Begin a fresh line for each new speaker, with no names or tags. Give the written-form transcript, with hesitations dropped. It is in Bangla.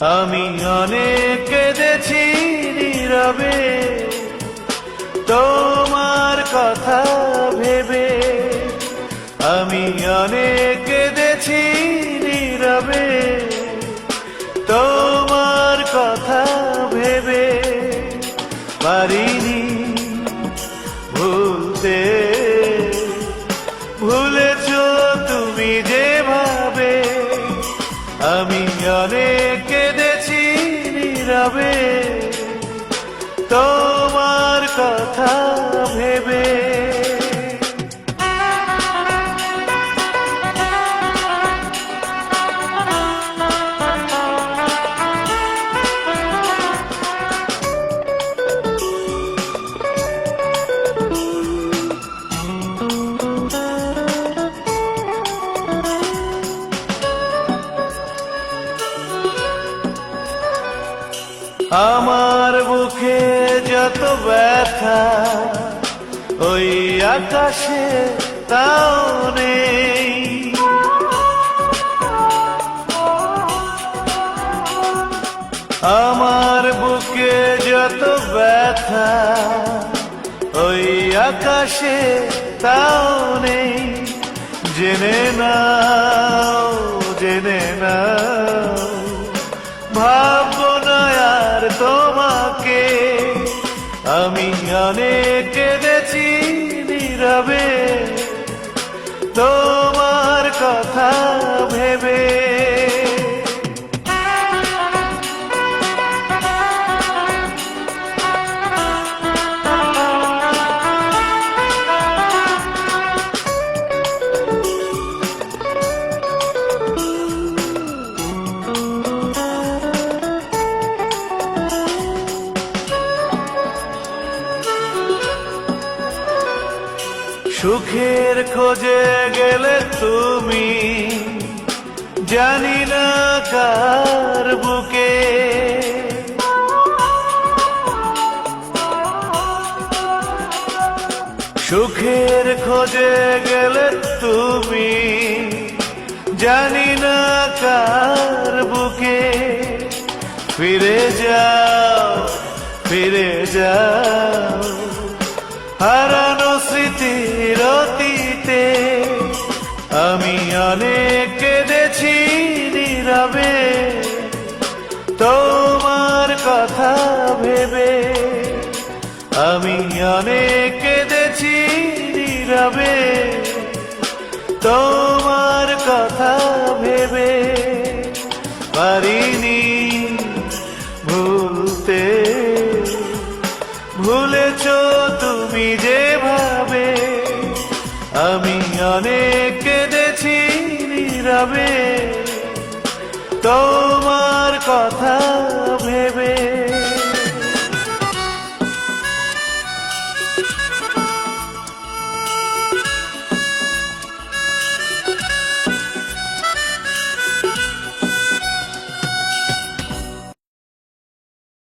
আমি অনেক কেঁদেছি নীরবে তোমার কথা ভেবে। আমি অনেক কেঁদেছি নীরবে তোমার কথা ভেবে। পারিনি ভুলতে, ভুলেছ তুমি যেভাবে। আমি অনেক কেঁদেছি নীরবে তোমার কথা ভেবে। আমার বুকে যত ব্যথা ওই আকাশে তাও নেই। আমার বুকে যত ব্যথা ওই আকাশে তাও নেই। জেনে নাও, জেনে নাও, ভাববো না আর তোমাকে। আমি অনেক কেঁদেছি নীরবে তোমার কথা ভেবে। সুখের খোঁজে গেলে তুমি জানি না কার বুকে। সুখের খোঁজে গেলে তুমি জানি না কার বুকে। ফিরে যাও, ফিরে যাও হারানো স্মৃতির অতীতে। আমি অনেক কেঁদেছি নীরবে তোমার কথা ভেবে। আমি অনেক কেঁদেছি নীরবে তোমার কথা ভেবে। পারিনি ভুলতে, ভুলেছ তুমি যেভাবে। আমি অনেক কেঁদেছি নীরবে তোমার কথা